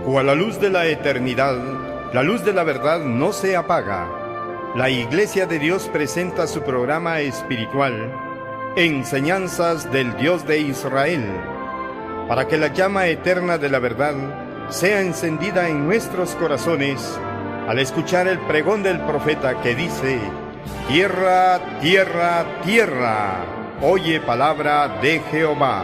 o a la luz de la eternidad, la luz de la verdad no se apaga. La Iglesia de Dios presenta su programa espiritual, Enseñanzas del Dios de Israel, para que la llama eterna de la verdad sea encendida en nuestros corazones al escuchar el pregón del profeta que dice: tierra, tierra, tierra, oye palabra de Jehová.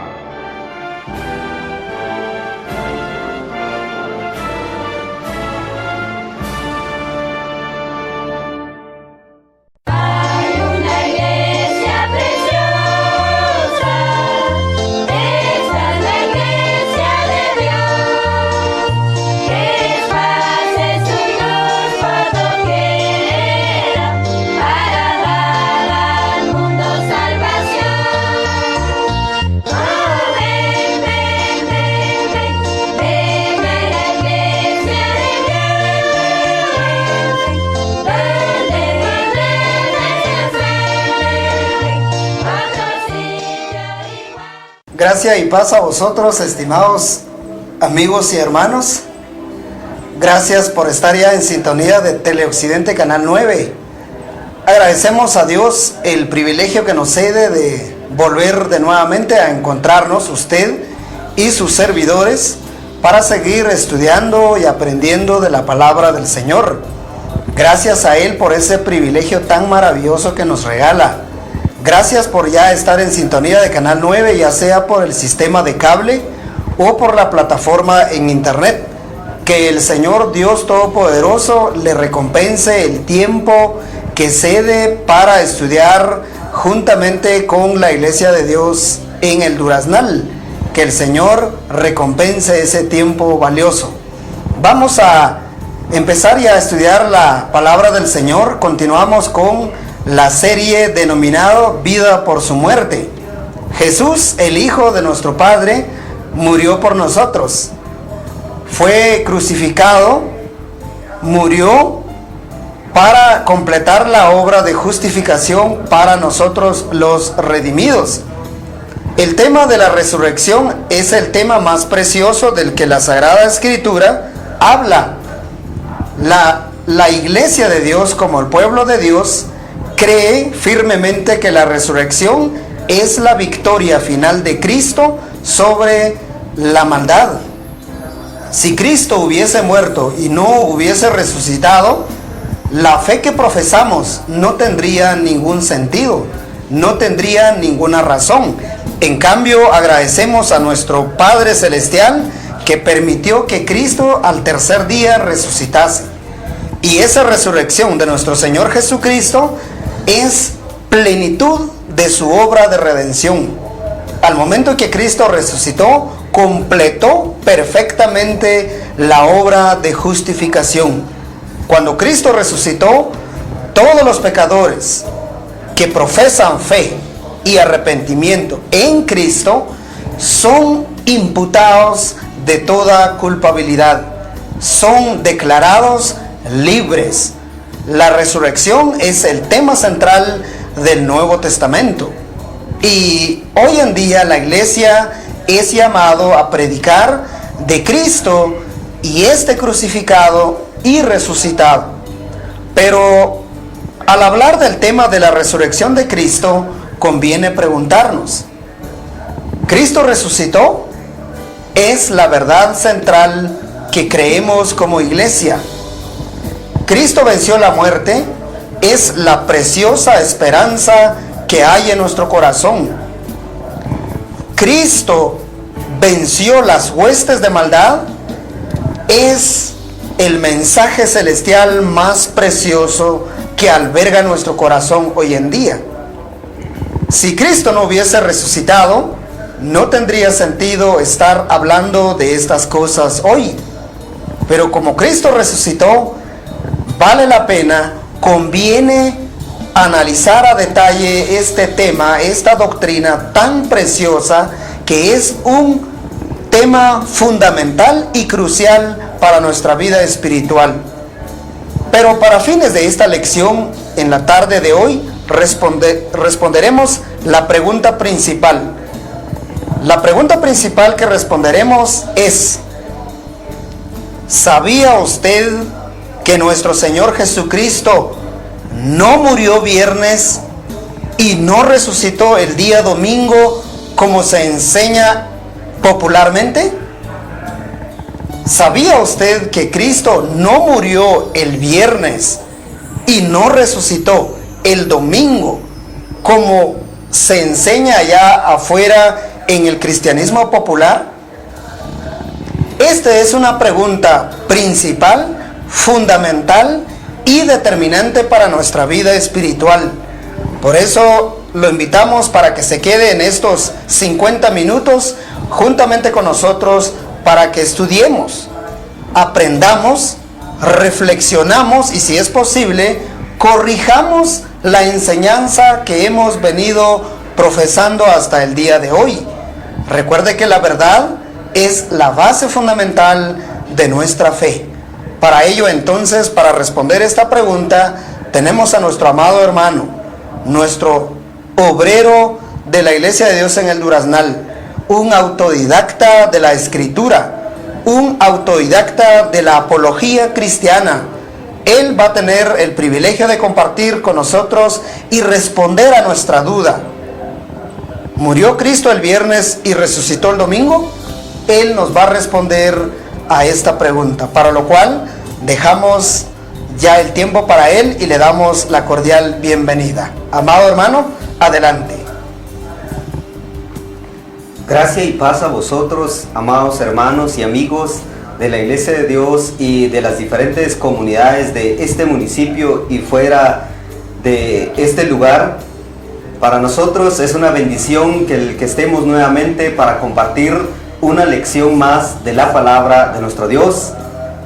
Gracia y paz a vosotros, estimados amigos y hermanos. Gracias por estar ya en sintonía de Teleoccidente Canal 9. Agradecemos a Dios el privilegio que nos cede de volver de nuevamente a encontrarnos, usted y sus servidores, para seguir estudiando y aprendiendo de la palabra del Señor. Gracias a Él por ese privilegio tan maravilloso que nos regala. Gracias por ya estar en sintonía de Canal 9, ya sea por el sistema de cable o por la plataforma en internet. Que el Señor Dios Todopoderoso le recompense el tiempo que cede para estudiar juntamente con la Iglesia de Dios en el Duraznal. Que el Señor recompense ese tiempo valioso. Vamos a empezar ya a estudiar la palabra del Señor. Continuamos con la serie denominado Vida por su muerte. Jesús, el Hijo de nuestro Padre, murió por nosotros. Fue crucificado, murió para completar la obra de justificación para nosotros los redimidos. El tema de la resurrección es el tema más precioso del que la Sagrada Escritura habla. La Iglesia de Dios, como el pueblo de Dios, cree firmemente que la resurrección es la victoria final de Cristo sobre la maldad. Si Cristo hubiese muerto y no hubiese resucitado, la fe que profesamos no tendría ningún sentido, no tendría ninguna razón. En cambio, agradecemos a nuestro Padre Celestial que permitió que Cristo al tercer día resucitase. Y esa resurrección de nuestro Señor Jesucristo es plenitud de su obra de redención. Al momento que Cristo resucitó, completó perfectamente la obra de justificación. Cuando Cristo resucitó, todos los pecadores que profesan fe y arrepentimiento en Cristo son imputados de toda culpabilidad, son declarados libres. La resurrección es el tema central del Nuevo Testamento. Y hoy en día la iglesia es llamado a predicar de Cristo y este crucificado y resucitado. Pero al hablar del tema de la resurrección de Cristo, conviene preguntarnos: ¿Cristo resucitó? Es la verdad central que creemos como iglesia. Cristo venció la muerte, es la preciosa esperanza que hay en nuestro corazón. Cristo venció las huestes de maldad, es el mensaje celestial más precioso que alberga nuestro corazón hoy en día. Si Cristo no hubiese resucitado, no tendría sentido estar hablando de estas cosas hoy. Pero como Cristo resucitó, vale la pena, conviene analizar a detalle este tema, esta doctrina tan preciosa, que es un tema fundamental y crucial para nuestra vida espiritual. Pero para fines de esta lección, en la tarde de hoy, responderemos la pregunta principal. La pregunta principal que responderemos es: ¿Sabía usted que nuestro Señor Jesucristo no murió viernes y no resucitó el día domingo como se enseña popularmente? ¿Sabía usted que Cristo no murió el viernes y no resucitó el domingo como se enseña allá afuera en el cristianismo popular? Esta es una pregunta principal, fundamental y determinante para nuestra vida espiritual. Por eso lo invitamos para que se quede en estos 50 minutos juntamente con nosotros para que estudiemos, aprendamos, reflexionamos y, si es posible, corrijamos la enseñanza que hemos venido profesando hasta el día de hoy. Recuerde que la verdad es la base fundamental de nuestra fe. Para ello, entonces, para responder esta pregunta, tenemos a nuestro amado hermano, nuestro obrero de la Iglesia de Dios en el Duraznal, un autodidacta de la Escritura, un autodidacta de la apología cristiana. Él va a tener el privilegio de compartir con nosotros y responder a nuestra duda. ¿Murió Cristo el viernes y resucitó el domingo? Él nos va a responder a esta pregunta, para lo cual dejamos ya el tiempo para él y le damos la cordial bienvenida. Amado hermano, adelante. Gracia y paz a vosotros, amados hermanos y amigos de la Iglesia de Dios y de las diferentes comunidades de este municipio y fuera de este lugar. Para nosotros es una bendición que estemos nuevamente para compartir una lección más de la palabra de nuestro Dios.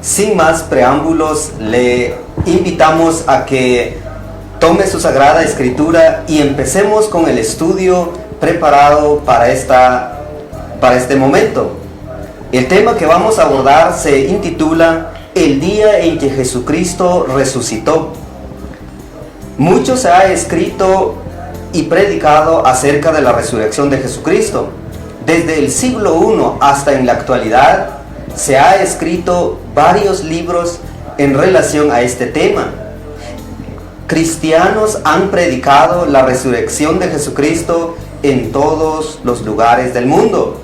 Sin más preámbulos, le invitamos a que tome su Sagrada Escritura y empecemos con el estudio preparado para este momento. El tema que vamos a abordar se intitula El día en que Jesucristo resucitó. Mucho se ha escrito y predicado acerca de la resurrección de Jesucristo. Desde el siglo I hasta en la actualidad se ha escrito varios libros en relación a este tema. Cristianos han predicado la resurrección de Jesucristo en todos los lugares del mundo.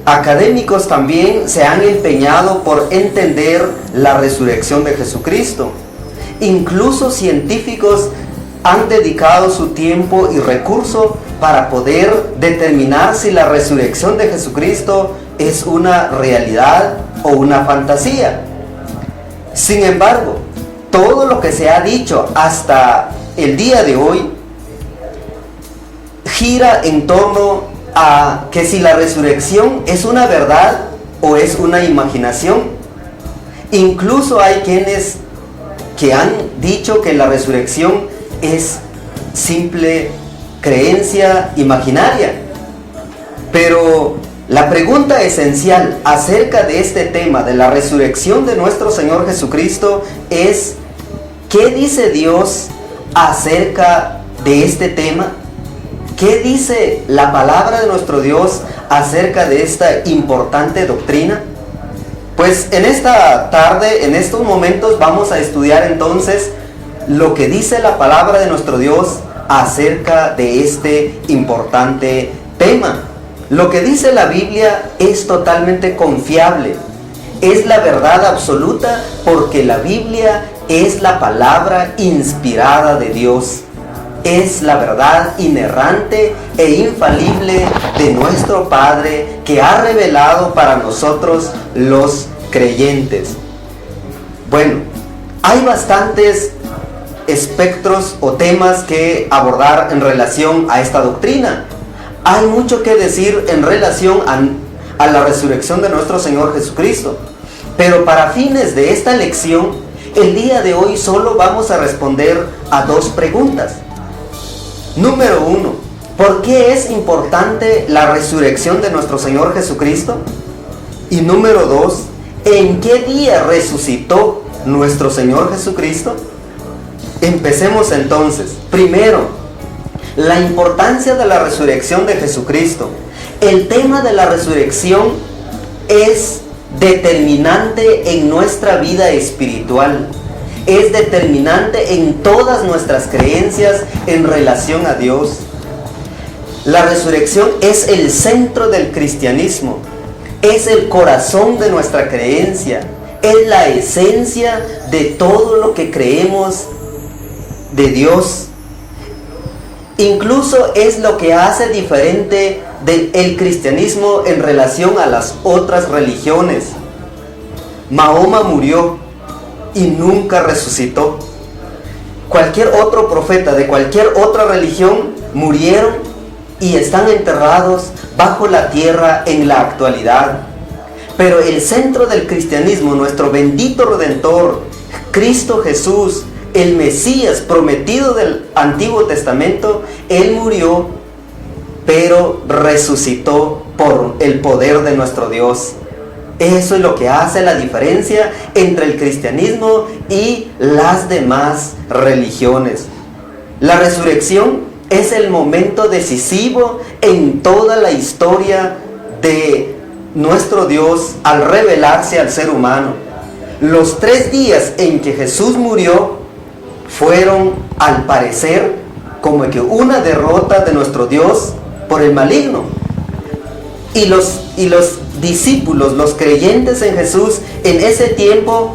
Académicos también se han empeñado por entender la resurrección de Jesucristo. Incluso científicos han dedicado su tiempo y recurso para poder determinar si la resurrección de Jesucristo es una realidad o una fantasía. Sin embargo, todo lo que se ha dicho hasta el día de hoy gira en torno a que si la resurrección es una verdad o es una imaginación. Incluso hay quienes que han dicho que la resurrección es simple creencia imaginaria. Pero la pregunta esencial acerca de este tema de la resurrección de nuestro Señor Jesucristo es: ¿qué dice Dios acerca de este tema? ¿Qué dice la palabra de nuestro Dios acerca de esta importante doctrina? Pues en esta tarde, en estos momentos, vamos a estudiar entonces lo que dice la palabra de nuestro Dios acerca de este importante tema. Lo que dice la Biblia es totalmente confiable, es la verdad absoluta, porque la Biblia es la palabra inspirada de Dios. Es la verdad inerrante e infalible de nuestro Padre, que ha revelado para nosotros los creyentes. Bueno, hay bastantes espectros o temas que abordar en relación a esta doctrina. Hay mucho que decir en relación a la resurrección de nuestro Señor Jesucristo. Pero para fines de esta lección, el día de hoy solo vamos a responder a dos preguntas. Número 1, ¿por qué es importante la resurrección de nuestro Señor Jesucristo? Y número 2, ¿en qué día resucitó nuestro Señor Jesucristo? Empecemos entonces. Primero, la importancia de la resurrección de Jesucristo. El tema de la resurrección es determinante en nuestra vida espiritual. Es determinante en todas nuestras creencias en relación a Dios. La resurrección es el centro del cristianismo, es el corazón de nuestra creencia, es la esencia de todo lo que creemos de Dios. Incluso es lo que hace diferente el cristianismo en relación a las otras religiones. Mahoma murió y nunca resucitó. Cualquier otro profeta de cualquier otra religión murieron y están enterrados bajo la tierra en la actualidad. Pero el centro del cristianismo, nuestro bendito Redentor, Cristo Jesús, el Mesías prometido del Antiguo Testamento, Él murió, pero resucitó por el poder de nuestro Dios. Eso es lo que hace la diferencia entre el cristianismo y las demás religiones. La resurrección es el momento decisivo en toda la historia de nuestro Dios al revelarse al ser humano. Los 3 días en que Jesús murió fueron, al parecer, como que una derrota de nuestro Dios por el maligno. Y los discípulos, los creyentes en Jesús, en ese tiempo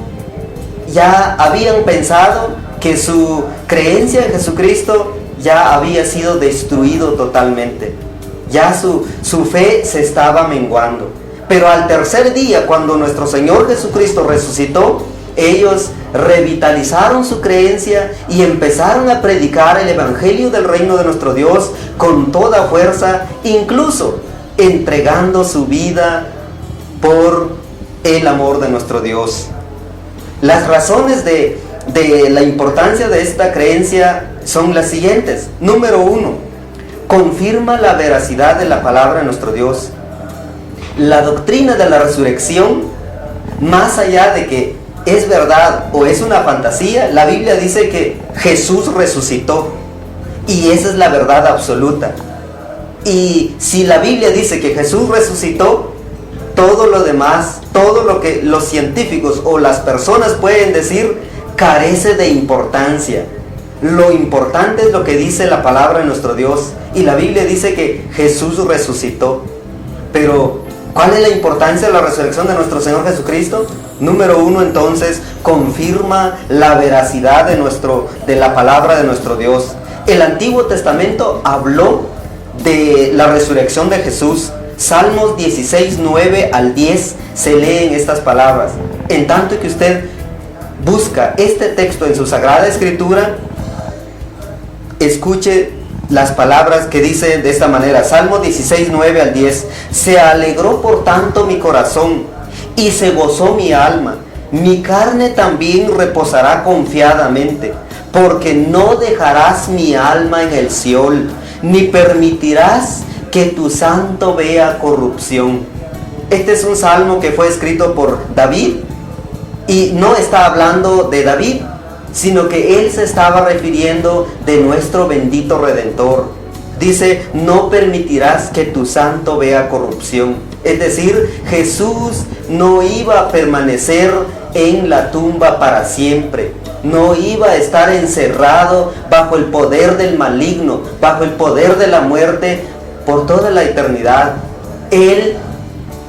ya habían pensado que su creencia en Jesucristo ya había sido destruido totalmente. Ya su fe se estaba menguando. Pero al tercer día, cuando nuestro Señor Jesucristo resucitó, ellos revitalizaron su creencia y empezaron a predicar el evangelio del reino de nuestro Dios con toda fuerza, incluso entregando su vida por el amor de nuestro Dios. Las razones de la importancia de esta creencia son las siguientes. Número 1, confirma la veracidad de la palabra de nuestro Dios. La doctrina de la resurrección, más allá de que es verdad o es una fantasía, la Biblia dice que Jesús resucitó y esa es la verdad absoluta. Y si la Biblia dice que Jesús resucitó, todo lo demás, todo lo que los científicos o las personas pueden decir, carece de importancia. Lo importante es lo que dice la palabra de nuestro Dios. Y la Biblia dice que Jesús resucitó. Pero, ¿cuál es la importancia de la resurrección de nuestro Señor Jesucristo? Número 1, entonces, confirma la veracidad de la palabra de nuestro Dios. El Antiguo Testamento habló de la resurrección de Jesús. Salmos 16, 9 al 10 se leen estas palabras. En tanto que usted busca este texto en su Sagrada Escritura, escuche las palabras que dice de esta manera. Salmo 16, 9 al 10. Se alegró por tanto mi corazón y se gozó mi alma. Mi carne también reposará confiadamente, porque no dejarás mi alma en el Seol, ni permitirás que tu santo vea corrupción. Este es un salmo que fue escrito por David y no está hablando de David, sino que él se estaba refiriendo de nuestro bendito Redentor. Dice, no permitirás que tu santo vea corrupción. Es decir, Jesús no iba a permanecer en la tumba para siempre. No iba a estar encerrado bajo el poder del maligno, bajo el poder de la muerte por toda la eternidad. Él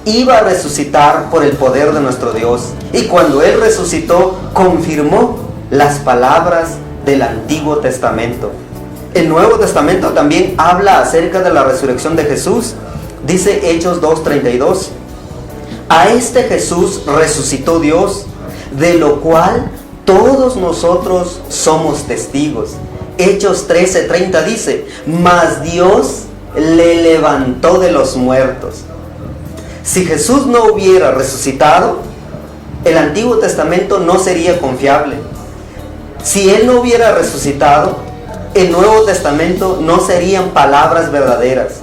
iba a resucitar por el poder de nuestro Dios. Y cuando Él resucitó, confirmó las palabras del Antiguo Testamento. El Nuevo Testamento también habla acerca de la resurrección de Jesús. Dice Hechos 2:32. A este Jesús resucitó Dios, de lo cual todos nosotros somos testigos. Hechos 13:30 dice, mas Dios le levantó de los muertos. Si Jesús no hubiera resucitado, el Antiguo Testamento no sería confiable. Si Él no hubiera resucitado, el Nuevo Testamento no serían palabras verdaderas.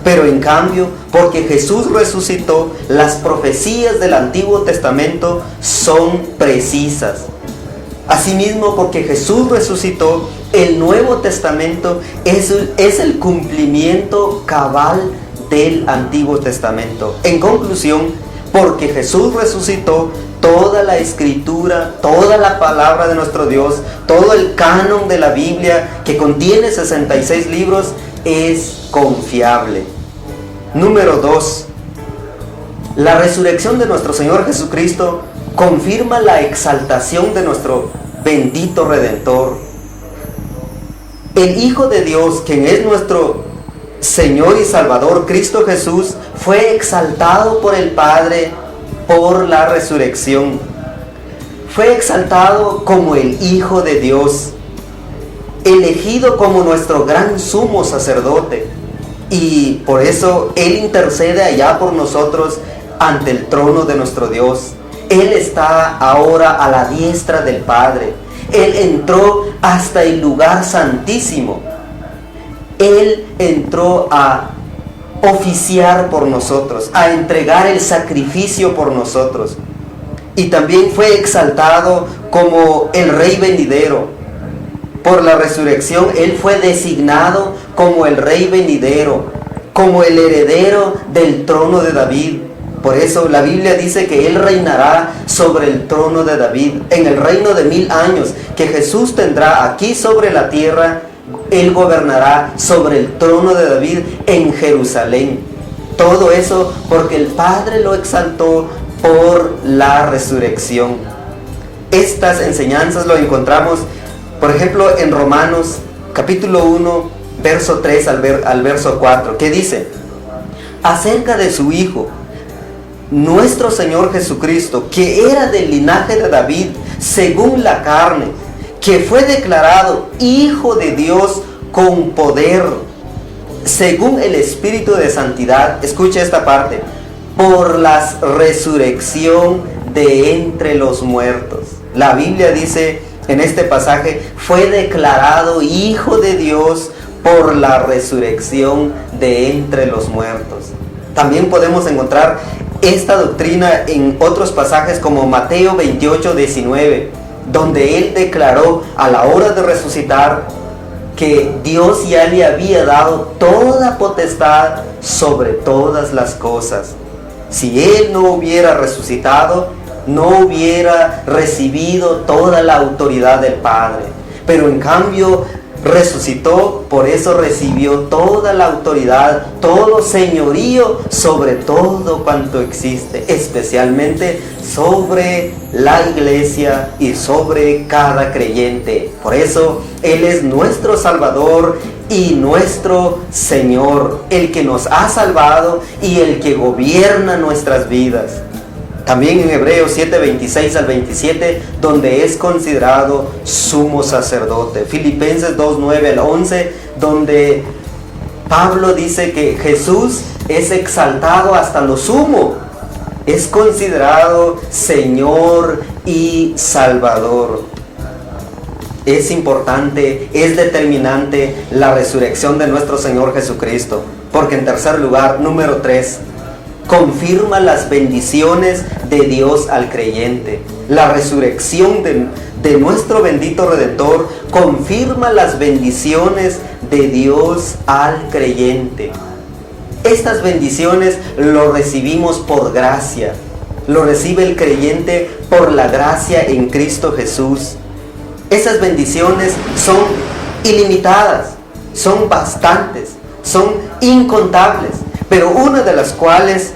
Pero en cambio, porque Jesús resucitó, las profecías del Antiguo Testamento son precisas. Asimismo, porque Jesús resucitó, el Nuevo Testamento es el cumplimiento cabal del Antiguo Testamento. En conclusión, porque Jesús resucitó, toda la escritura, toda la palabra de nuestro Dios, todo el canon de la Biblia, que contiene 66 libros, es confiable. Número 2. La resurrección de nuestro Señor Jesucristo confirma la exaltación de nuestro bendito Redentor. El Hijo de Dios, quien es nuestro Señor y Salvador, Cristo Jesús, fue exaltado por el Padre por la resurrección. Fue exaltado como el Hijo de Dios, elegido como nuestro gran sumo sacerdote, y por eso Él intercede allá por nosotros ante el trono de nuestro Dios. Él está ahora a la diestra del Padre. Él entró hasta el lugar santísimo. Él entró a oficiar por nosotros, a entregar el sacrificio por nosotros. Y también fue exaltado como el Rey venidero. Por la resurrección, Él fue designado como el Rey venidero, como el heredero del trono de David. Por eso la Biblia dice que Él reinará sobre el trono de David. En el reino de 1000 años que Jesús tendrá aquí sobre la tierra, Él gobernará sobre el trono de David en Jerusalén. Todo eso porque el Padre lo exaltó por la resurrección. Estas enseñanzas lo encontramos, por ejemplo, en Romanos capítulo 1, verso 3 al verso 4, que dice: acerca de su Hijo, nuestro Señor Jesucristo, que era del linaje de David, según la carne, que fue declarado Hijo de Dios con poder, según el Espíritu de Santidad. Escucha esta parte: por la resurrección de entre los muertos. La Biblia dice en este pasaje: fue declarado Hijo de Dios por la resurrección de entre los muertos. También podemos encontrar esta doctrina en otros pasajes como Mateo 28, 19, donde Él declaró a la hora de resucitar que Dios ya le había dado toda potestad sobre todas las cosas. Si Él no hubiera resucitado, no hubiera recibido toda la autoridad del Padre. Pero en cambio resucitó, por eso recibió toda la autoridad, todo señorío sobre todo cuanto existe, especialmente sobre la iglesia y sobre cada creyente. Por eso Él es nuestro Salvador y nuestro Señor, el que nos ha salvado y el que gobierna nuestras vidas. También en Hebreos 7, 26 al 27, donde es considerado sumo sacerdote. Filipenses 2, 9 al 11, donde Pablo dice que Jesús es exaltado hasta lo sumo. Es considerado Señor y Salvador. Es importante, es determinante la resurrección de nuestro Señor Jesucristo. Porque en tercer lugar, número 3, confirma las bendiciones de Dios al creyente. La resurrección de nuestro bendito Redentor confirma las bendiciones de Dios al creyente. Estas bendiciones lo recibimos por gracia. Lo recibe el creyente por la gracia en Cristo Jesús. Esas bendiciones son ilimitadas, son bastantes, son incontables. Pero una de las cuales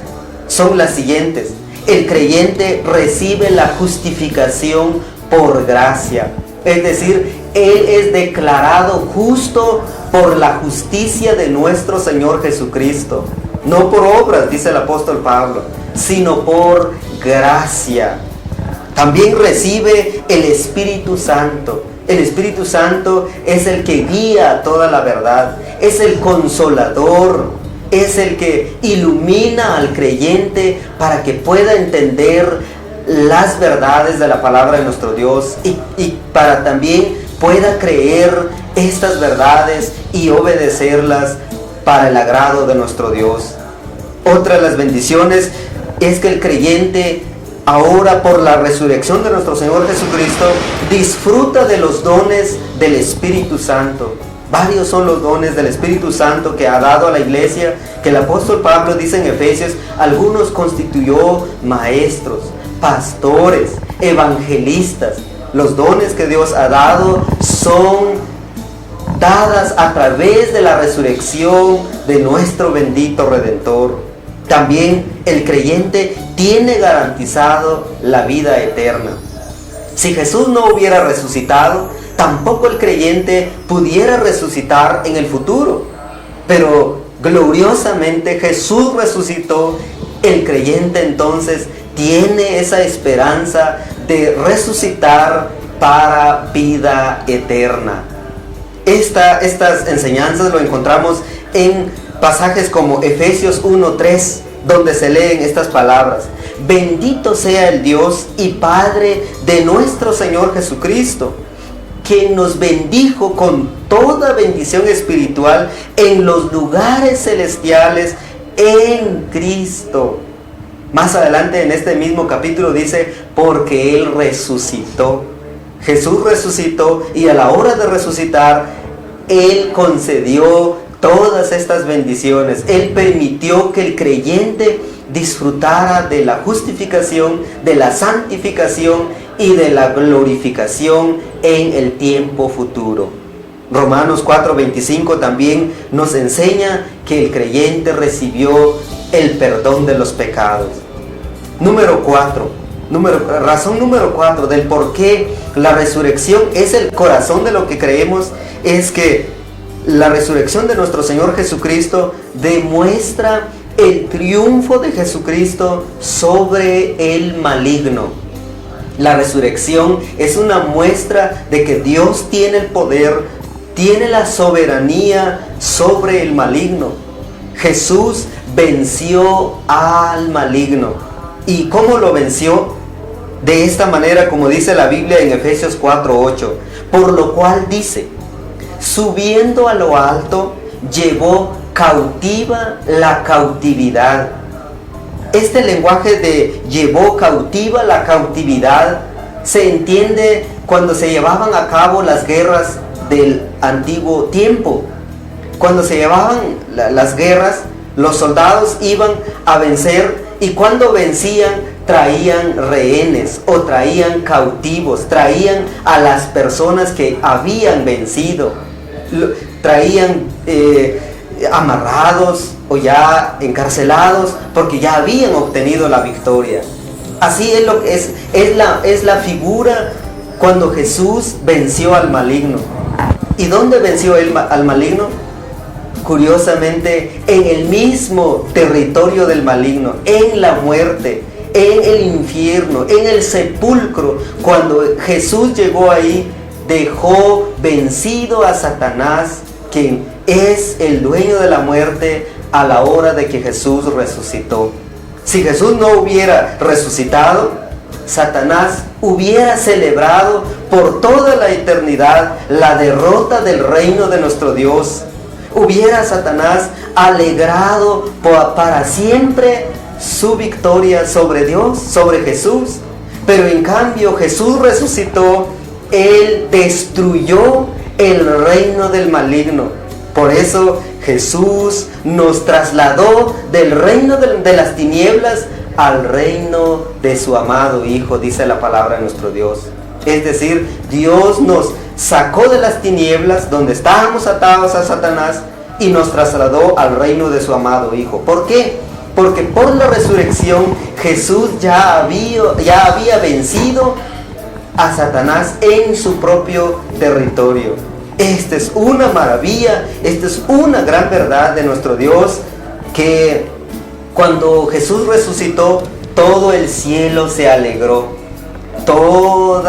son las siguientes: el creyente recibe la justificación por gracia. Es decir, Él es declarado justo por la justicia de nuestro Señor Jesucristo. No por obras, dice el apóstol Pablo, sino por gracia. También recibe el Espíritu Santo. El Espíritu Santo es el que guía toda la verdad, es el consolador, es el que ilumina al creyente para que pueda entender las verdades de la palabra de nuestro Dios y para también pueda creer estas verdades y obedecerlas para el agrado de nuestro Dios. Otra de las bendiciones es que el creyente ahora, por la resurrección de nuestro Señor Jesucristo, disfruta de los dones del Espíritu Santo. Varios son los dones del Espíritu Santo que ha dado a la iglesia, que el apóstol Pablo dice en Efesios, algunos constituyó maestros, pastores, evangelistas. Los dones que Dios ha dado son dadas a través de la resurrección de nuestro bendito Redentor. También el creyente tiene garantizado la vida eterna. Si Jesús no hubiera resucitado, tampoco el creyente pudiera resucitar en el futuro. Pero gloriosamente Jesús resucitó. El creyente entonces tiene esa esperanza de resucitar para vida eterna. Estas enseñanzas lo encontramos en pasajes como Efesios 1:3, donde se leen estas palabras: bendito sea el Dios y Padre de nuestro Señor Jesucristo, que nos bendijo con toda bendición espiritual en los lugares celestiales en Cristo. Más adelante en este mismo capítulo dice, porque Él resucitó. Jesús resucitó y a la hora de resucitar, Él concedió todas estas bendiciones. Él permitió que el creyente disfrutara de la justificación, de la santificación y de la glorificación en el tiempo futuro. Romanos 4:25 también nos enseña que el creyente recibió el perdón de los pecados. Razón número 4 del por qué la resurrección es el corazón de lo que creemos, es que la resurrección de nuestro Señor Jesucristo demuestra el triunfo de Jesucristo sobre el maligno. La resurrección es una muestra de que Dios tiene el poder, tiene la soberanía sobre el maligno. Jesús venció al maligno. ¿Y cómo lo venció? De esta manera, como dice la Biblia en Efesios 4:8, por lo cual dice, subiendo a lo alto, llevó cautiva la cautividad. Este lenguaje de llevó cautiva la cautividad se entiende cuando se llevaban a cabo las guerras del antiguo tiempo. Cuando se llevaban las guerras, los soldados iban a vencer, y cuando vencían traían rehenes o traían cautivos, traían a las personas que habían vencido, traían amarrados o ya encarcelados porque ya habían obtenido la victoria. Así es lo que es la figura cuando Jesús venció al maligno. ¿Y dónde venció él al maligno? Curiosamente, en el mismo territorio del maligno, en la muerte, en el infierno, en el sepulcro. Cuando Jesús llegó ahí, dejó vencido a Satanás, quien es el dueño de la muerte, a la hora de que Jesús resucitó. Si Jesús no hubiera resucitado, Satanás hubiera celebrado por toda la eternidad la derrota del reino de nuestro Dios. Hubiera Satanás alegrado para siempre su victoria sobre Dios, sobre Jesús. Pero en cambio Jesús resucitó, Él destruyó el reino del maligno. Por eso Jesús nos trasladó del reino de las tinieblas al reino de su amado Hijo, dice la palabra de nuestro Dios. Es decir, Dios nos sacó de las tinieblas donde estábamos atados a Satanás y nos trasladó al reino de su amado Hijo. ¿Por qué? Porque por la resurrección Jesús ya había vencido a Satanás en su propio territorio. Esta es una maravilla, esta es una gran verdad de nuestro Dios, que cuando Jesús resucitó, todo el cielo se alegró. Todos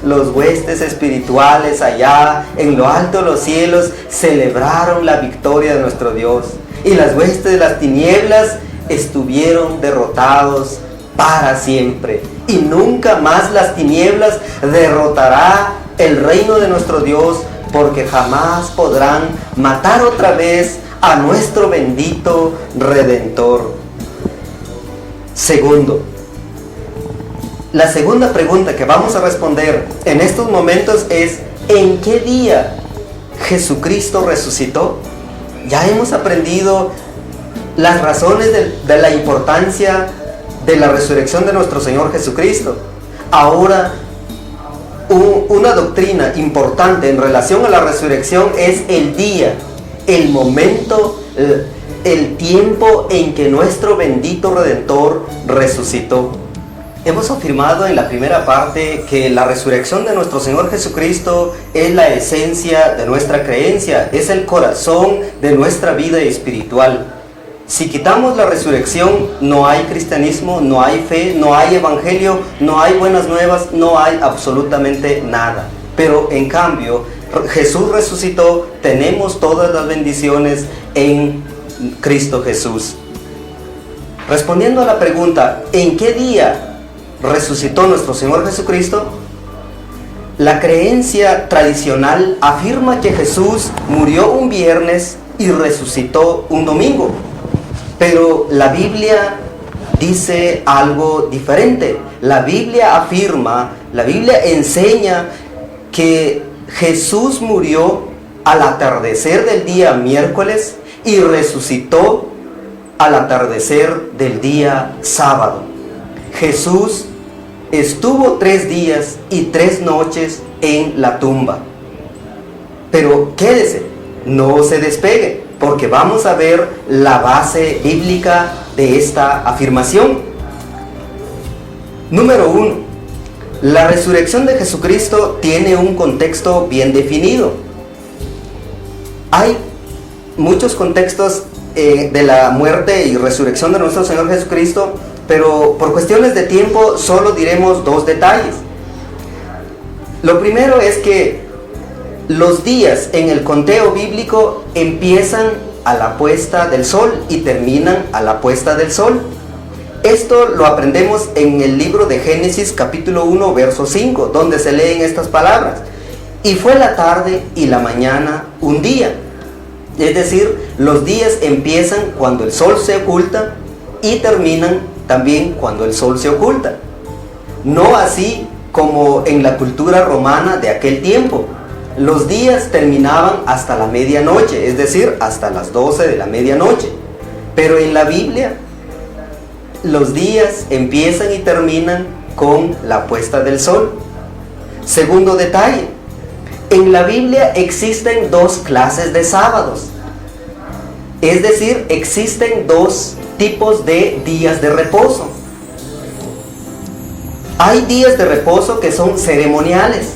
los huestes espirituales allá en lo alto de los cielos celebraron la victoria de nuestro Dios. Y las huestes de las tinieblas estuvieron derrotados para siempre. Y nunca más las tinieblas derrotará el reino de nuestro Dios, porque jamás podrán matar otra vez a nuestro bendito Redentor. Segundo, la segunda pregunta que vamos a responder en estos momentos es: ¿en qué día Jesucristo resucitó. Ya hemos aprendido las razones de la importancia de la resurrección de nuestro Señor Jesucristo. Ahora, una doctrina importante en relación a la resurrección es el día, el momento, el tiempo en que nuestro bendito Redentor resucitó. Hemos afirmado en la primera parte que la resurrección de nuestro Señor Jesucristo es la esencia de nuestra creencia, es el corazón de nuestra vida espiritual. Si quitamos la resurrección, no hay cristianismo, no hay fe, no hay evangelio, no hay buenas nuevas, no hay absolutamente nada. Pero en cambio, Jesús resucitó, tenemos todas las bendiciones en Cristo Jesús. Respondiendo a la pregunta, ¿en qué día resucitó nuestro Señor Jesucristo? La creencia tradicional afirma que Jesús murió un viernes y resucitó un domingo. Pero la Biblia dice algo diferente. La Biblia afirma, la Biblia enseña que Jesús murió al atardecer del día miércoles y resucitó al atardecer del día sábado. Jesús estuvo 3 días y 3 noches en la tumba. Pero quédese, no se despegue, porque vamos a ver la base bíblica de esta afirmación. Número 1. La resurrección de Jesucristo tiene un contexto bien definido. Hay muchos contextos de la muerte y resurrección de nuestro Señor Jesucristo, pero por cuestiones de tiempo solo diremos 2 detalles. Lo primero es que los días en el conteo bíblico empiezan a la puesta del sol y terminan a la puesta del sol. Esto lo aprendemos en el libro de Génesis capítulo 1 verso 5, donde se leen estas palabras: y fue la tarde y la mañana un día. Es decir, los días empiezan cuando el sol se oculta y terminan también cuando el sol se oculta. No así como en la cultura romana de aquel tiempo. Los días terminaban hasta la medianoche, es decir, hasta las 12 de la medianoche. Pero en la Biblia, los días empiezan y terminan con la puesta del sol. Segundo detalle, en la Biblia existen 2 clases de sábados. Es decir, existen 2 tipos de días de reposo. Hay días de reposo que son ceremoniales,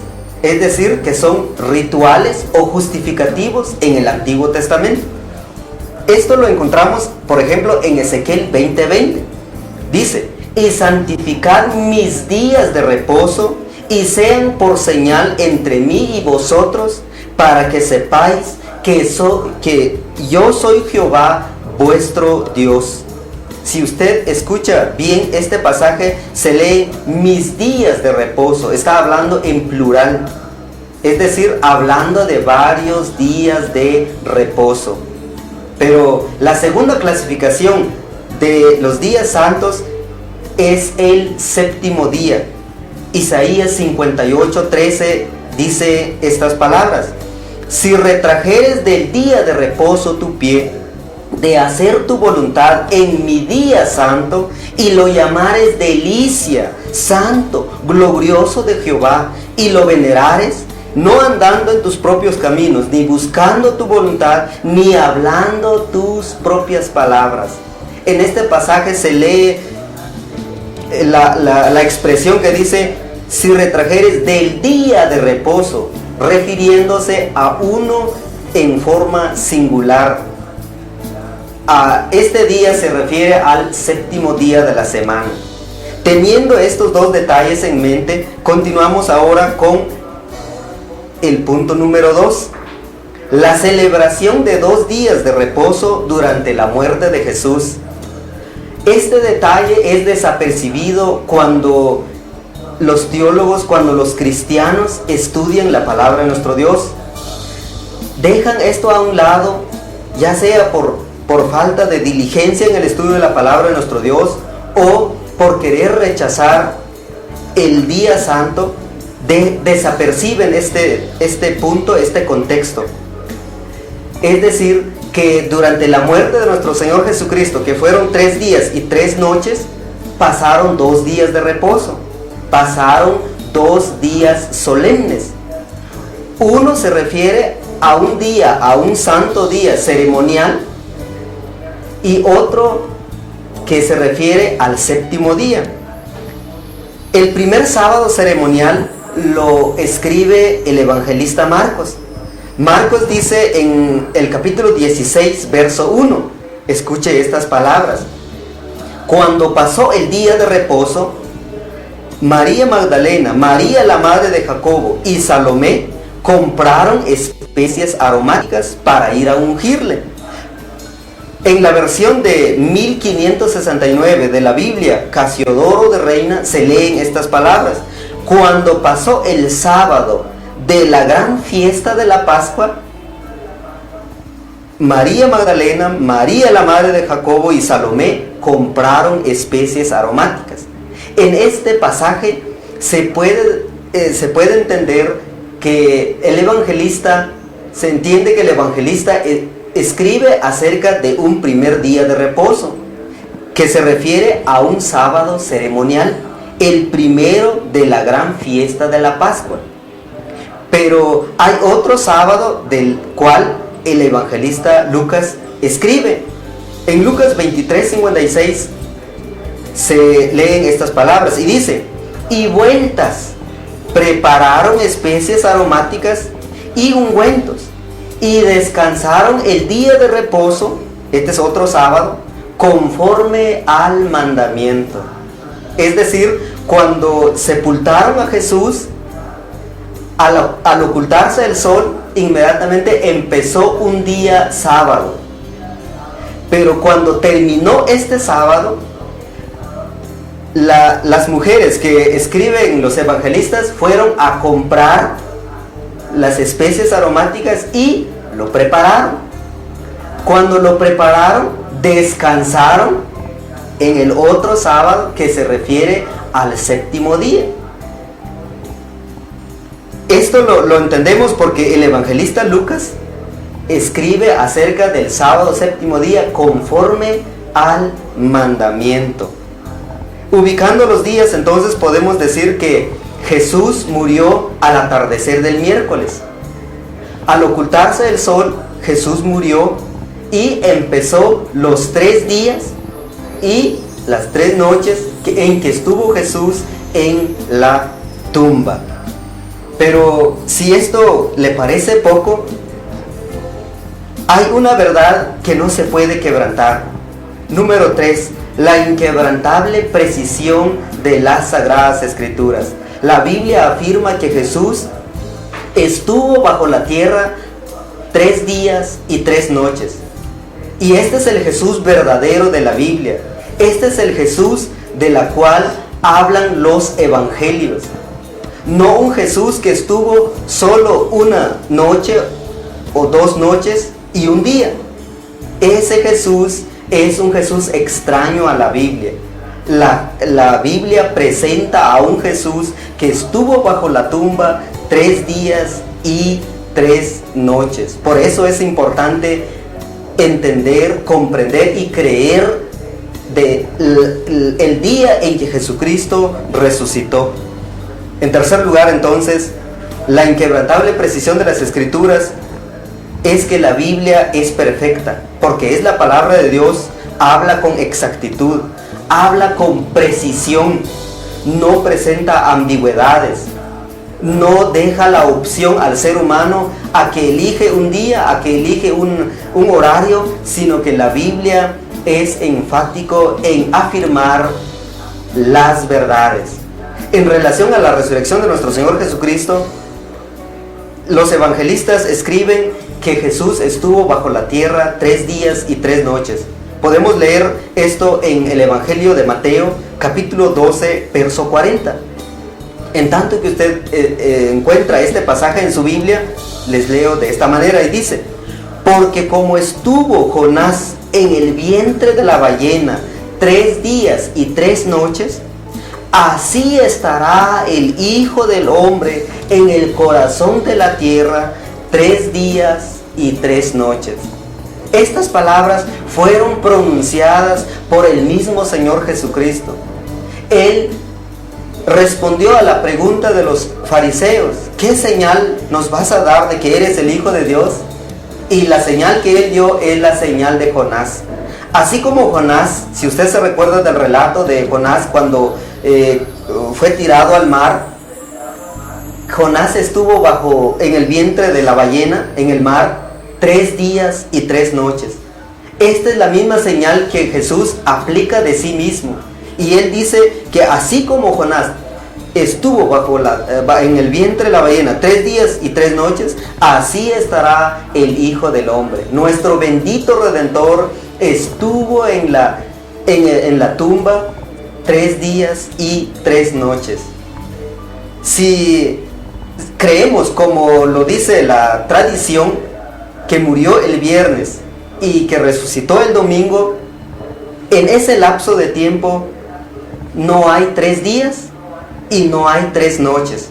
es decir, que son rituales o justificativos en el Antiguo Testamento. Esto lo encontramos, por ejemplo, en Ezequiel 20:20. Dice: y santificad mis días de reposo, y sean por señal entre mí y vosotros, para que sepáis que yo soy Jehová vuestro Dios. Si usted escucha bien este pasaje, se lee mis días de reposo. Está hablando en plural, es decir, hablando de varios días de reposo. Pero la segunda clasificación de los días santos es el séptimo día. Isaías 58:13 dice estas palabras: si retrajeres del día de reposo tu pie, de hacer tu voluntad en mi día santo, y lo llamares delicia, santo, glorioso de Jehová, y lo venerares, no andando en tus propios caminos, ni buscando tu voluntad, ni hablando tus propias palabras. En este pasaje se lee la expresión que dice: si retrajeres del día de reposo, refiriéndose a uno en forma singular. A este día se refiere al séptimo día de la semana. Teniendo estos 2 detalles en mente, continuamos ahora con el punto número 2. La celebración de 2 días de reposo durante la muerte de Jesús. Este detalle es desapercibido cuando los teólogos, cuando los cristianos estudian la palabra de nuestro Dios. Dejan esto a un lado, ya sea por falta de diligencia en el estudio de la palabra de nuestro Dios, o por querer rechazar el día santo, desaperciben este punto, este contexto. Es decir, que durante la muerte de nuestro Señor Jesucristo, que fueron 3 días y 3 noches, pasaron 2 días de reposo, pasaron 2 días solemnes. Uno se refiere a un día, a un santo día ceremonial, y otro que se refiere al séptimo día. El primer sábado ceremonial lo escribe el evangelista Marcos. Marcos dice en el capítulo 16, verso 1, escuche estas palabras: cuando pasó el día de reposo, María Magdalena, María la madre de Jacobo y Salomé compraron especias aromáticas para ir a ungirle. En la versión de 1569 de la Biblia Casiodoro de Reina se leen estas palabras: cuando pasó el sábado de la gran fiesta de la Pascua, María Magdalena, María la madre de Jacobo y Salomé compraron especies aromáticas. En este pasaje se puede entender que el evangelista, se entiende que el evangelista escribe acerca de un primer día de reposo, que se refiere a un sábado ceremonial, el primero de la gran fiesta de la Pascua. Pero hay otro sábado del cual el evangelista Lucas escribe. En Lucas 23:56 se leen estas palabras y dice: y vueltas, prepararon especies aromáticas y ungüentos, y descansaron el día de reposo, este es otro sábado, conforme al mandamiento. Es decir, cuando sepultaron a Jesús, al ocultarse el sol, inmediatamente empezó un día sábado. Pero cuando terminó este sábado, las mujeres que escriben los evangelistas fueron a comprar las especies aromáticas y lo prepararon. Cuando lo prepararon, descansaron en el otro sábado que se refiere al séptimo día. Esto lo entendemos porque el evangelista Lucas escribe acerca del sábado séptimo día conforme al mandamiento. Ubicando los días, entonces podemos decir que Jesús murió al atardecer del miércoles. Al ocultarse el sol, Jesús murió y empezó los 3 días y las 3 noches en que estuvo Jesús en la tumba. Pero si esto le parece poco, hay una verdad que no se puede quebrantar. Número 3, la inquebrantable precisión de las Sagradas Escrituras. La Biblia afirma que Jesús estuvo bajo la tierra 3 días y 3 noches. Y este es el Jesús verdadero de la Biblia. Este es el Jesús de la cual hablan los evangelios. No un Jesús que estuvo solo una noche o 2 noches y un día. Ese Jesús es un Jesús extraño a la Biblia. La Biblia presenta a un Jesús que estuvo bajo la tumba 3 días y 3 noches. Por eso es importante entender, comprender y creer el día en que Jesucristo resucitó. En tercer lugar, entonces, la inquebrantable precisión de las Escrituras es que la Biblia es perfecta, porque es la palabra de Dios, habla con exactitud, habla con precisión, no presenta ambigüedades, no deja la opción al ser humano a que elige un día, a que elige un horario, sino que la Biblia es enfático en afirmar las verdades. En relación a la resurrección de nuestro Señor Jesucristo, los evangelistas escriben que Jesús estuvo bajo la tierra 3 días y 3 noches. Podemos leer esto en el Evangelio de Mateo, capítulo 12, verso 40. En tanto que usted encuentra este pasaje en su Biblia, les leo de esta manera y dice: porque como estuvo Jonás en el vientre de la ballena 3 días y 3 noches, así estará el Hijo del Hombre en el corazón de la tierra 3 días y 3 noches. Estas palabras fueron pronunciadas por el mismo Señor Jesucristo. Él respondió a la pregunta de los fariseos: ¿qué señal nos vas a dar de que eres el Hijo de Dios? Y la señal que él dio es la señal de Jonás. Así como Jonás, si usted se recuerda del relato de Jonás cuando fue tirado al mar, Jonás estuvo en el vientre de la ballena, en el mar, 3 días y 3 noches. Esta es la misma señal que Jesús aplica de sí mismo. Y él dice que así como Jonás estuvo en el vientre de la ballena 3 días y 3 noches, así estará el Hijo del Hombre. Nuestro bendito Redentor estuvo en la tumba 3 días y 3 noches. Si creemos, como lo dice la tradición, que murió el viernes y que resucitó el domingo, en ese lapso de tiempo no hay 3 días y no hay 3 noches.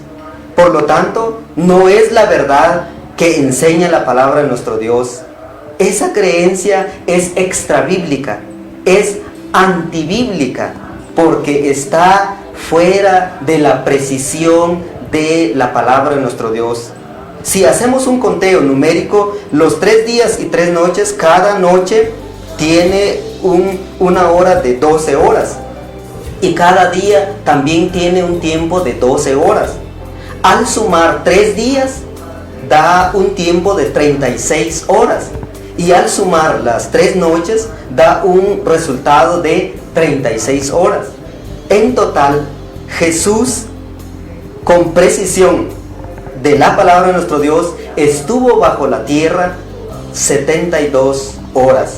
Por lo tanto, no es la verdad que enseña la palabra de nuestro Dios. Esa creencia es extrabíblica, es antibíblica, porque está fuera de la precisión de la palabra de nuestro Dios. Si hacemos un conteo numérico, los 3 días y 3 noches, cada noche tiene una hora de 12 horas. Y cada día también tiene un tiempo de 12 horas. Al sumar 3 días, da un tiempo de 36 horas. Y al sumar las 3 noches, da un resultado de 36 horas. En total, Jesús, con precisión de la palabra de nuestro Dios, estuvo bajo la tierra 72 horas.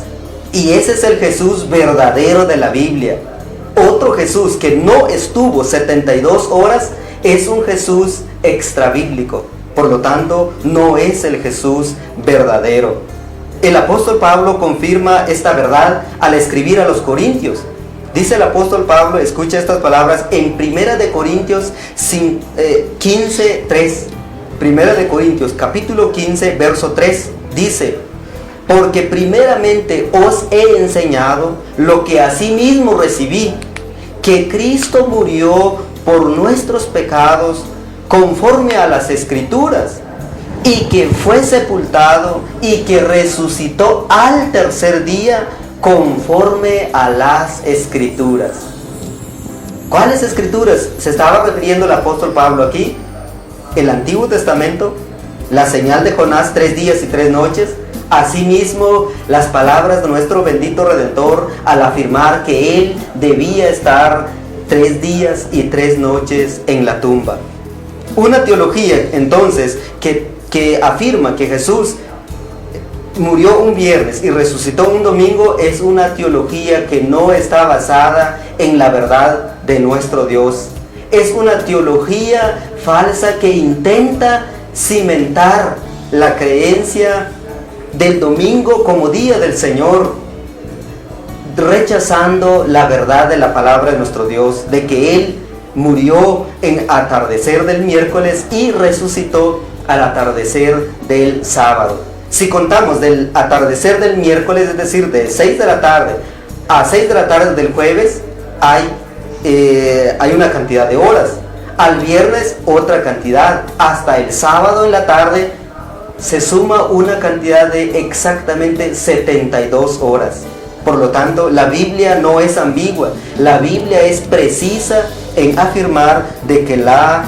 Y ese es el Jesús verdadero de la Biblia. Otro Jesús que no estuvo 72 horas es un Jesús extrabíblico. Por lo tanto, no es el Jesús verdadero. El apóstol Pablo confirma esta verdad al escribir a los Corintios. Dice el apóstol Pablo, escucha estas palabras en 1 de Corintios 15, 3. 1 de Corintios capítulo 15, verso 3, dice: porque primeramente os he enseñado lo que asimismo recibí, que Cristo murió por nuestros pecados conforme a las Escrituras, y que fue sepultado y que resucitó al tercer día conforme a las Escrituras. ¿Cuáles Escrituras se estaba refiriendo el apóstol Pablo aquí? El Antiguo Testamento, la señal de Jonás 3 días y 3 noches, asimismo las palabras de nuestro bendito Redentor al afirmar que Él debía estar 3 días y 3 noches en la tumba. Una teología entonces que afirma que Jesús murió un viernes y resucitó un domingo es una teología que no está basada en la verdad de nuestro Dios. Es una teología falsa que intenta cimentar la creencia del domingo como día del Señor, rechazando la verdad de la palabra de nuestro Dios, de que Él murió en atardecer del miércoles y resucitó al atardecer del sábado. Si contamos del atardecer del miércoles, es decir, de 6 de la tarde a 6 de la tarde del jueves, hay una cantidad de horas. Al viernes otra cantidad. Hasta el sábado en la tarde se suma una cantidad de exactamente 72 horas. Por lo tanto, la Biblia no es ambigua. La Biblia es precisa en afirmar de que la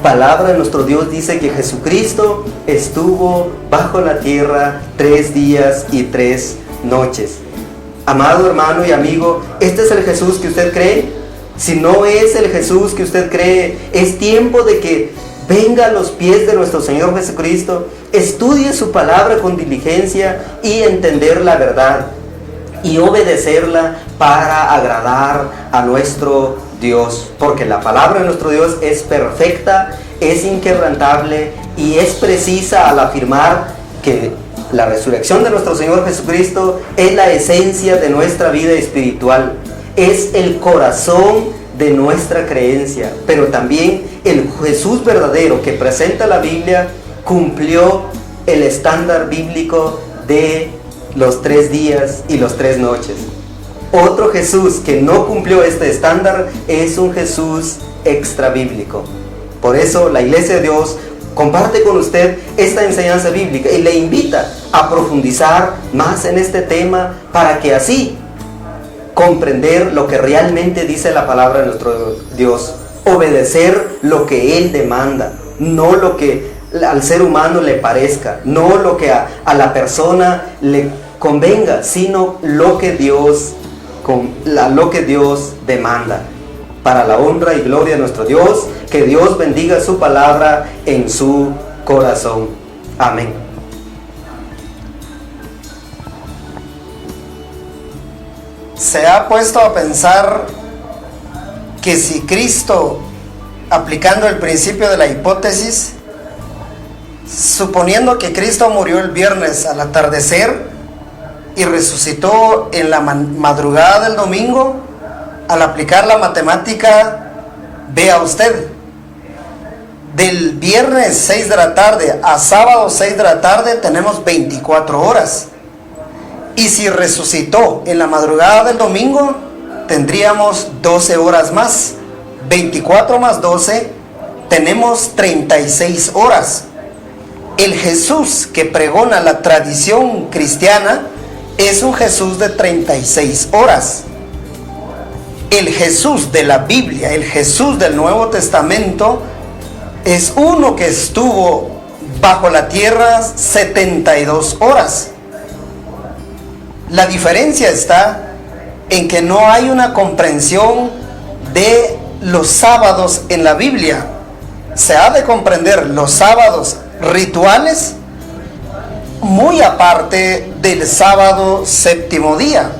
palabra de nuestro Dios dice que Jesucristo estuvo bajo la tierra 3 días y 3 noches. Amado hermano y amigo, ¿este es el Jesús que usted cree? Si no es el Jesús que usted cree, es tiempo de que venga a los pies de nuestro Señor Jesucristo, estudie su palabra con diligencia y entender la verdad y obedecerla para agradar a nuestro Dios, porque la palabra de nuestro Dios es perfecta, es inquebrantable y es precisa al afirmar que la resurrección de nuestro Señor Jesucristo es la esencia de nuestra vida espiritual, es el corazón de nuestra creencia, pero también el Jesús verdadero que presenta la Biblia cumplió el estándar bíblico de los 3 días y los 3 noches. Otro Jesús que no cumplió este estándar es un Jesús extra bíblico. Por eso la Iglesia de Dios comparte con usted esta enseñanza bíblica y le invita a profundizar más en este tema para que así comprender lo que realmente dice la palabra de nuestro Dios, obedecer lo que Él demanda, no lo que al ser humano le parezca, no lo que a la persona le convenga, sino lo que Dios demanda, para la honra y gloria de nuestro Dios. Que Dios bendiga su palabra en su corazón. Amén. ¿Se ha puesto a pensar que si Cristo, aplicando el principio de la hipótesis, suponiendo que Cristo murió el viernes al atardecer y resucitó en la madrugada del domingo, al aplicar la matemática, vea usted, del viernes 6 de la tarde a sábado 6 de la tarde tenemos 24 horas. Y si resucitó en la madrugada del domingo, tendríamos 12 horas más. 24 más 12, tenemos 36 horas. El Jesús que pregona la tradición cristiana es un Jesús de 36 horas. El Jesús de la Biblia, el Jesús del Nuevo Testamento, es uno que estuvo bajo la tierra 72 horas. La diferencia está en que no hay una comprensión de los sábados en la Biblia. Se ha de comprender los sábados rituales muy aparte del sábado séptimo día.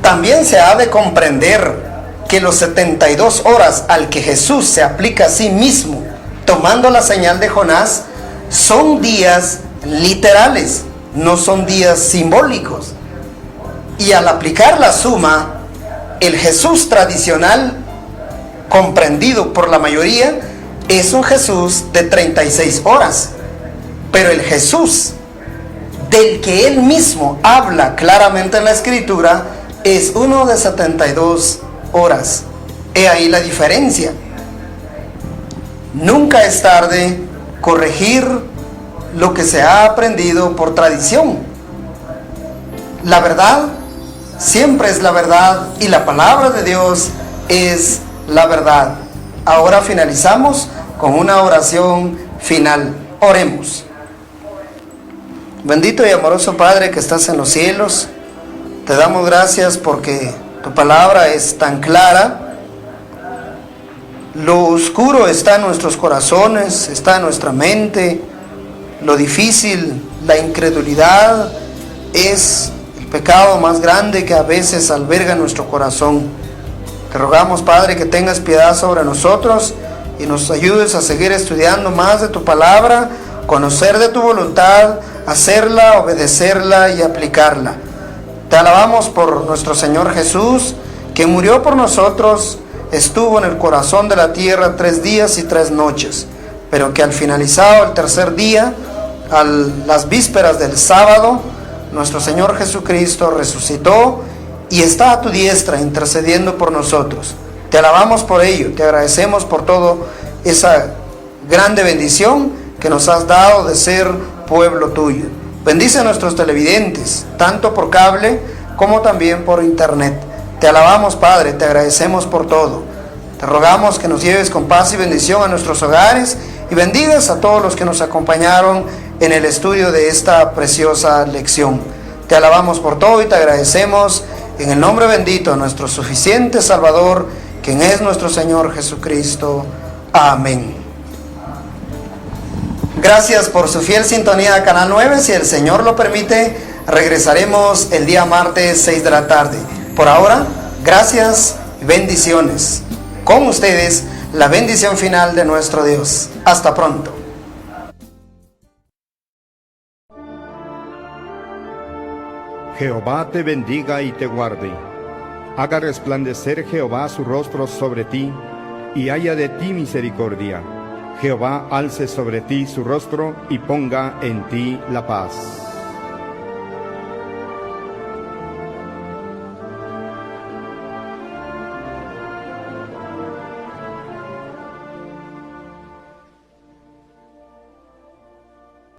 También se ha de comprender que los 72 horas al que Jesús se aplica a sí mismo, tomando la señal de Jonás, son días literales, no son días simbólicos. Y al aplicar la suma, el Jesús tradicional, comprendido por la mayoría, es un Jesús de 36 horas. Pero el Jesús del que Él mismo habla claramente en la Escritura es uno de 72 horas. He ahí la diferencia. Nunca es tarde corregir lo que se ha aprendido por tradición. La verdad siempre es la verdad y la palabra de Dios es la verdad. Ahora finalizamos con una oración final. Oremos. Bendito y amoroso Padre que estás en los cielos, te damos gracias porque tu palabra es tan clara. Lo oscuro está en nuestros corazones, está en nuestra mente. Lo difícil, la incredulidad, es el pecado más grande que a veces alberga nuestro corazón. Te rogamos, Padre, que tengas piedad sobre nosotros y nos ayudes a seguir estudiando más de tu palabra, conocer de tu voluntad, hacerla, obedecerla y aplicarla. Te alabamos por nuestro Señor Jesús, que murió por nosotros, estuvo en el corazón de la tierra 3 días y 3 noches, pero que al finalizado el tercer día, a las vísperas del sábado, nuestro Señor Jesucristo resucitó y está a tu diestra intercediendo por nosotros. Te alabamos por ello, te agradecemos por todo esa grande bendición que nos has dado de ser pueblo tuyo. Bendice a nuestros televidentes, tanto por cable como también por internet. Te alabamos, Padre, te agradecemos por todo. Te rogamos que nos lleves con paz y bendición a nuestros hogares y bendigas a todos los que nos acompañaron en el estudio de esta preciosa lección. Te alabamos por todo y te agradecemos en el nombre bendito de nuestro suficiente Salvador, quien es nuestro Señor Jesucristo. Amén. Gracias por su fiel sintonía a Canal 9. Si el Señor lo permite, regresaremos el día martes 6 de la tarde. Por ahora, gracias y bendiciones. Con ustedes, la bendición final de nuestro Dios. Hasta pronto. Jehová te bendiga y te guarde. Haga resplandecer Jehová su rostro sobre ti y haya de ti misericordia. Jehová alce sobre ti su rostro y ponga en ti la paz.